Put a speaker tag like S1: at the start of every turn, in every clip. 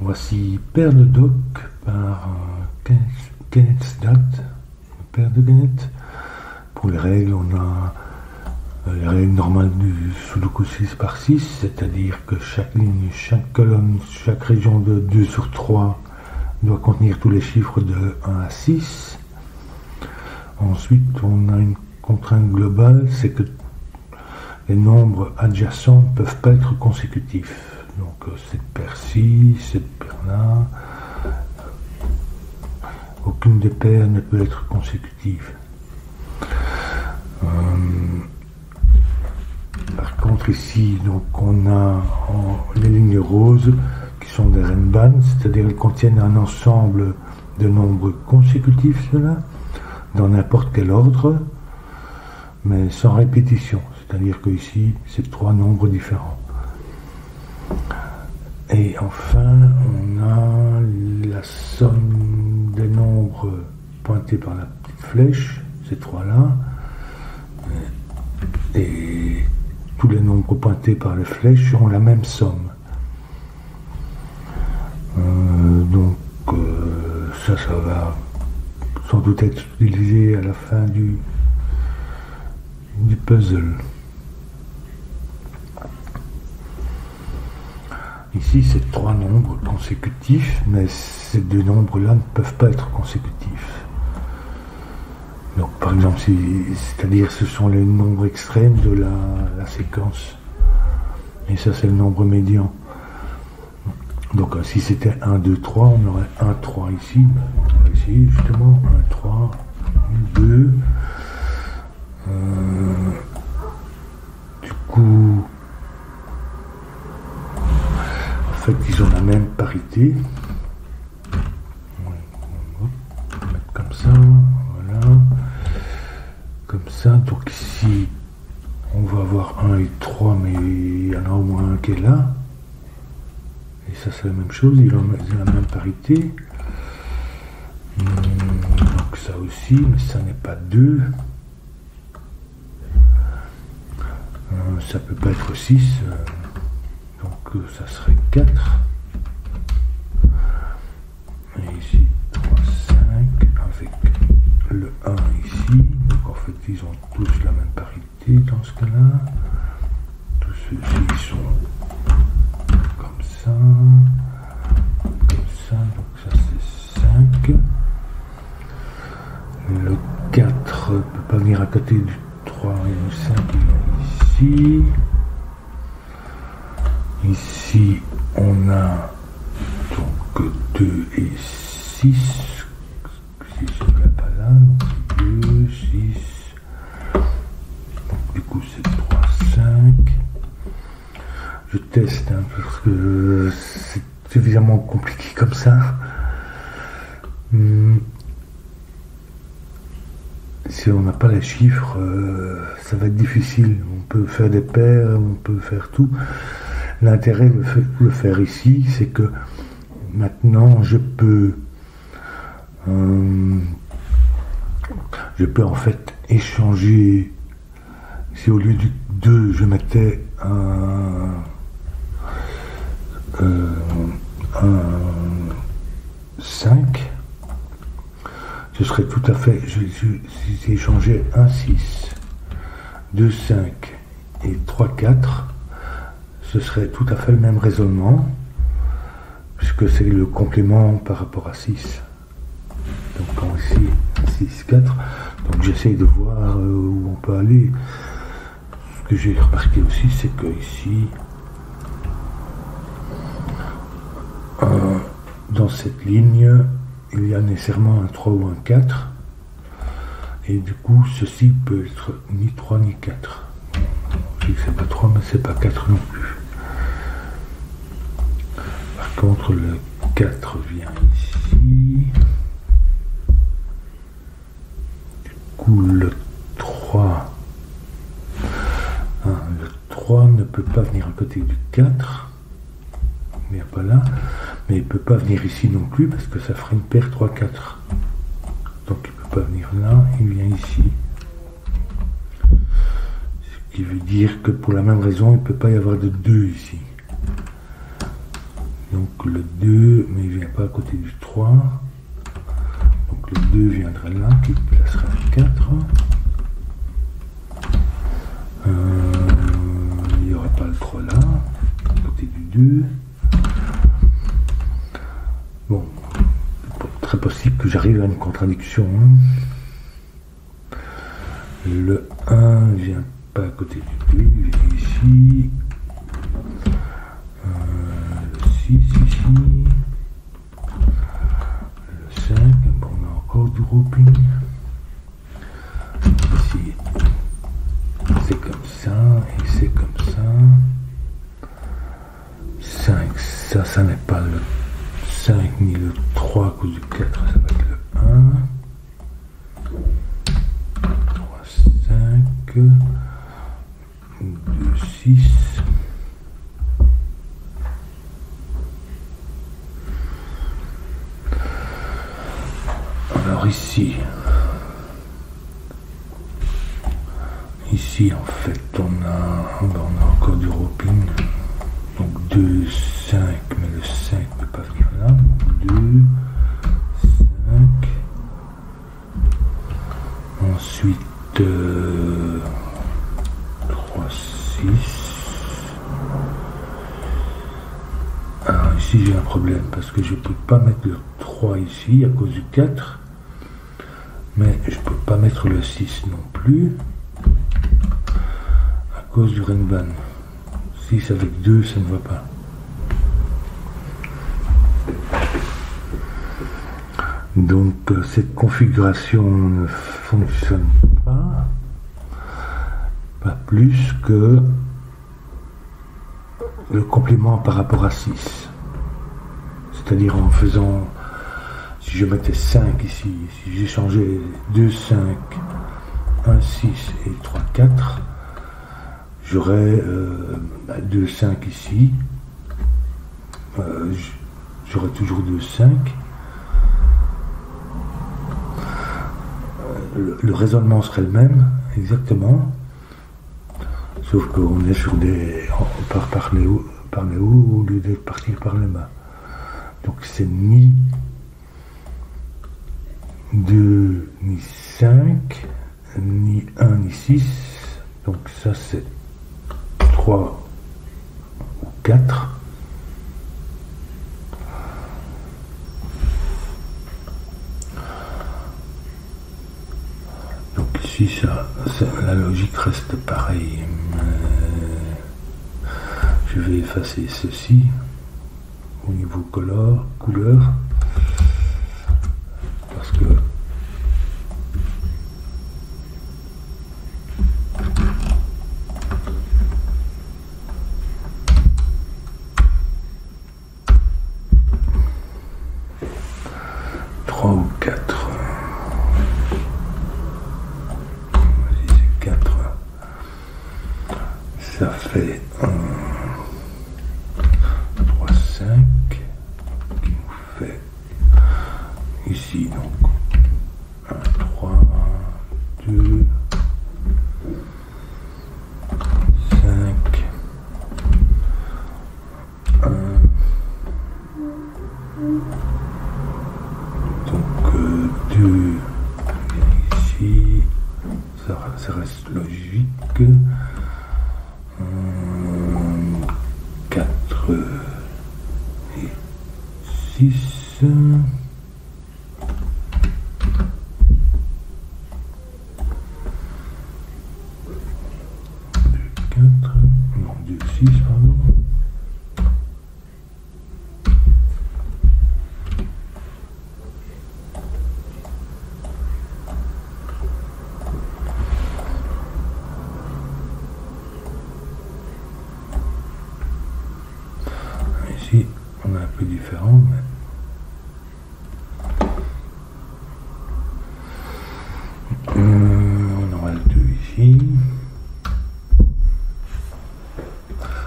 S1: Voici Paire de Doc par Kenneth Stadt, Paire de Kenneth. Pour les règles, on a les règles normales du Sudoku 6 par 6, c'est-à-dire que chaque ligne, chaque colonne, chaque région de 2 sur 3 doit contenir tous les chiffres de 1 à 6. Ensuite, on a une contrainte globale, c'est que les nombres adjacents ne peuvent pas être consécutifs. Donc cette paire-ci, cette paire-là, aucune des paires ne peut être consécutive. Par contre ici, donc on a les lignes roses qui sont des renban, c'est-à-dire qu'elles contiennent un ensemble de nombres consécutifs, ceux-là, dans n'importe quel ordre, mais sans répétition. C'est-à-dire que ici, c'est 3 nombres différents. Et enfin, on a la somme des nombres pointés par la petite flèche, ces 3-là, et tous les nombres pointés par les flèches ont la même somme. Ça va sans doute être utilisé à la fin du puzzle. Ici, c'est 3 nombres consécutifs, mais ces 2 nombres-là ne peuvent pas être consécutifs. Donc, par exemple, c'est-à-dire ce sont les nombres extrêmes de la séquence. Et ça, c'est le nombre médian. Donc, si c'était 1, 2, 3, on aurait 1, 3 ici. On va essayer justement 1, 3, 2. Du coup, en fait, ils ont la même parité. On va mettre comme ça, voilà. Comme ça, donc ici, on va avoir 1 et 3, mais il y en a au moins un qui est là. Et ça, c'est la même chose, ils ont la même parité. Donc ça aussi, mais ça n'est pas 2. Ça peut pas être 6. Donc ça serait 4. Et ici, 3, 5, avec le 1 ici. Donc en fait, ils ont tous la même parité dans ce cas-là. Tous ceux-ci sont comme ça. Donc ça c'est 5. Le 4 ne peut pas venir à côté du 3 et du 5, il est ici. Ici, on a donc 2 et 6. 6 ne va pas là, donc 2, 6. Donc, du coup, c'est 3, 5. Je teste parce que c'est suffisamment compliqué comme ça. Si on n'a pas les chiffres, ça va être difficile. On peut faire des paires, on peut faire tout. L'intérêt de le faire ici, c'est que maintenant je peux en fait échanger. Si au lieu du 2 je mettais un 5, ce serait tout à fait, si j'ai échangé 1, 6, 2, 5 et 3, 4, ce serait tout à fait le même raisonnement, puisque c'est le complément par rapport à 6. Donc ici, 6, 4. Donc j'essaye de voir où on peut aller. Ce que j'ai remarqué aussi, c'est que ici, dans cette ligne, il y a nécessairement un 3 ou un 4. Et du coup, ceci peut être ni 3 ni 4. Je dis que c'est pas 3, mais c'est pas 4 non plus. Par contre, le 4 vient ici. Du coup, le 3 ne peut pas venir à côté du 4. Il n'y a pas là. Mais il ne peut pas venir ici non plus parce que ça ferait une paire 3, 4. Donc il ne peut pas venir là, il vient ici. Ce qui veut dire que pour la même raison, il ne peut pas y avoir de 2 ici. Donc le 2, mais il ne vient pas à côté du 3. Donc le 2 viendrait là, qui placerait le 4. Il n'y aura pas le 3 là, à côté du 2. Bon, très possible que j'arrive à une contradiction. Le 1 ne vient pas à côté du 2, il vient ici. Le 6 ici. Le 5, bon, on a encore du grouping. Ici, c'est comme ça, et c'est comme ça. 5, ça n'est pas le 5 ni le 3 à cause du 4, ça va être le 1. 3, 5, 2, 6. Alors ici, en fait on a encore du roping. Donc 2, 5, mais le 5 ne peut pas venir là. 2, 5. Ensuite 3, 6. Alors ici j'ai un problème parce que je ne peux pas mettre le 3 ici à cause du 4. Mais je ne peux pas mettre le 6 non plus à cause du Renban. 6 avec 2, ça ne va pas. Donc cette configuration ne fonctionne pas plus que le complément par rapport à 6. C'est-à-dire en faisant, si je mettais 5 ici, si j'échangeais 2, 5, 1, 6 et 3, 4, j'aurais 2, 5 ici, j'aurais toujours 2, 5. Le raisonnement serait le même, exactement, sauf qu'on est sur on part par les hauts au lieu de partir par les bas. Donc c'est ni 2, ni 5, ni 1, ni 6, donc ça c'est 3 ou 4. Donc ici la logique reste pareille. Je vais effacer ceci au niveau couleur parce que ou 4. C'est 4. Ça fait 3, 5 qui nous fait ici donc 1, 3, 2, 5, 1. Donc 2 ici, ça reste logique. 4 et 6. 2, 6, pardon. Ici, on est un peu différent, mais on aura le 2 ici.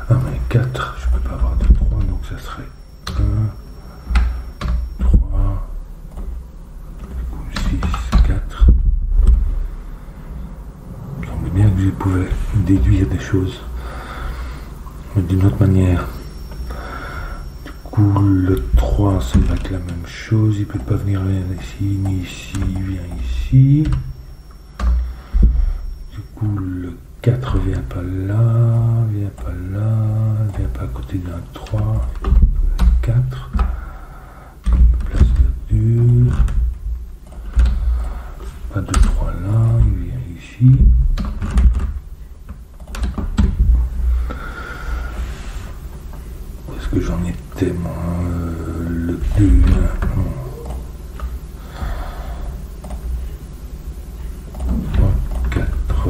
S1: Ah, mais 4, je ne peux pas avoir de 3, donc ça serait 1, 3, 6, 4. Donc bien que je pouvais déduire des choses, mais d'une autre manière. coup, le 3, ça va être la même chose. Il peut pas venir ici, ni ici. Il vient ici. Du coup, le 4 vient pas là, vient pas là, vient pas à côté d'un 3. 4. Place de 2. Pas de 3 là, il vient ici. Où est-ce que j'en étais, moi, le 2 4.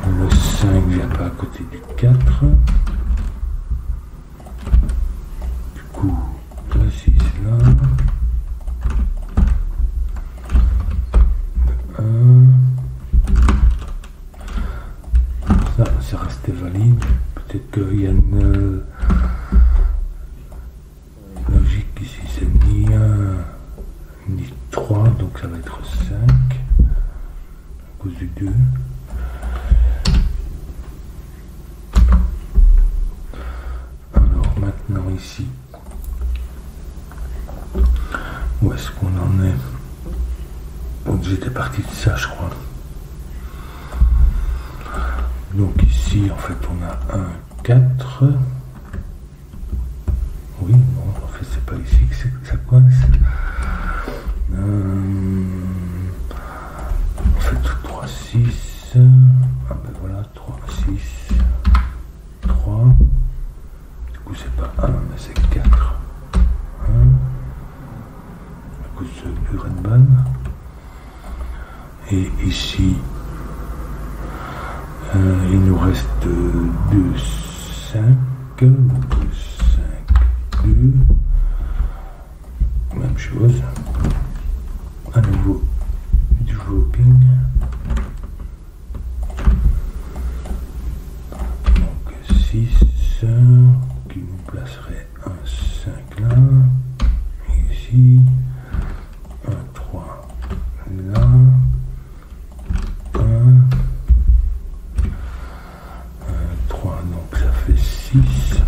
S1: Le 5 vient pas à côté du 4. Du coup, le 6 là. Ça restait valide. Peut-être qu'il y a une logique ici, c'est ni 1 ni 3, donc ça va être 5 à cause du 2. Alors maintenant ici, où est-ce qu'on en est? Donc j'étais parti de ça, je crois. Donc ici, en fait, on a 1, 4. Oui, bon, en fait, c'est pas ici que ça coince. En fait, 3, 6. Ah ben voilà, 3, 6, 3. Du coup, c'est pas 1, mais c'est 4. 1. À cause du Redban. Et ici, il nous reste 2, 5, 2, 5, 2. Même chose. À nouveau, du dropping. Donc 6, qui nous placerait un 5 là. Et ici, un 3 là. 3, donc ça fait 6.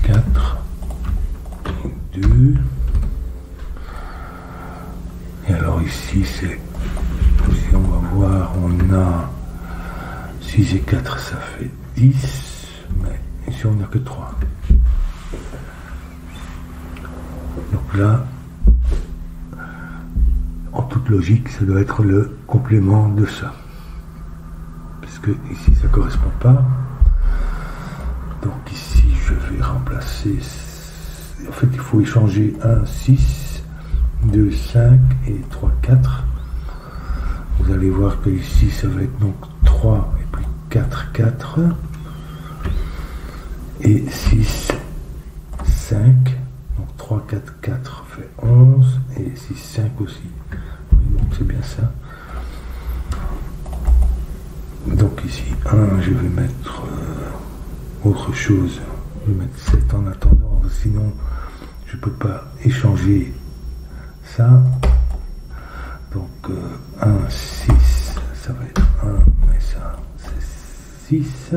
S1: 4 et 2. Et alors ici, c'est, si on va voir, on a 6 et 4, ça fait 10. Mais ici, on n'a que 3. Donc là, en toute logique, ça doit être le complément de ça. Puisque ici, ça ne correspond pas. Donc ici, je vais remplacer... En fait, il faut échanger 1, 6, 2, 5 et 3, 4. Vous allez voir que ici, ça va être donc 3 et puis 4, 4. Et 6, 5. Donc 3, 4, 4 fait 11. Et 6, 5 aussi. Donc c'est bien ça. Donc ici 1, je vais mettre autre chose. Je vais mettre 7 en attendant, sinon je ne peux pas échanger ça. Donc 1, 6, ça va être 1, mais ça c'est 6.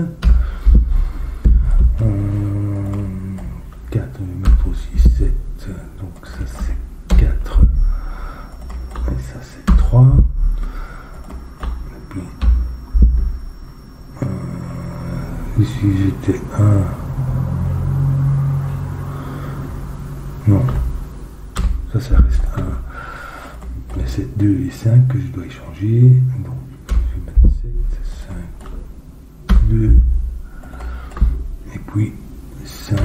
S1: 4, je vais mettre aussi 7, donc ça c'est 4. Et ça c'est 3. Et puis ici j'étais 1. Non. Ça reste 1. Mais c'est 2 et 5 que je dois échanger. Donc je vais mettre 7, 5, 2. Et puis 5.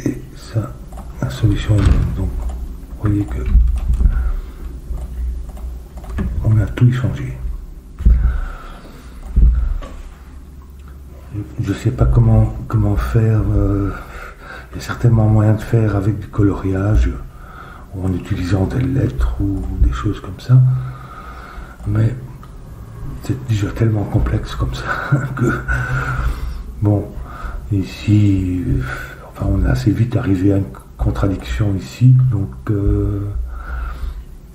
S1: Et ça, la solution est bonne. Donc vous voyez que on a tout échangé. Je ne sais pas comment faire. Il y a certainement moyen de faire avec du coloriage, ou en utilisant des lettres ou des choses comme ça. Mais c'est déjà tellement complexe comme ça que bon, ici, en Enfin, on est assez vite arrivé à une contradiction ici, donc on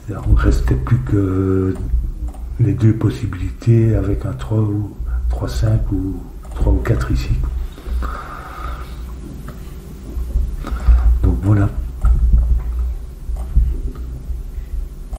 S1: ne restait plus que les deux possibilités avec un 3 ou 3-5 ou 3 ou 4 ici.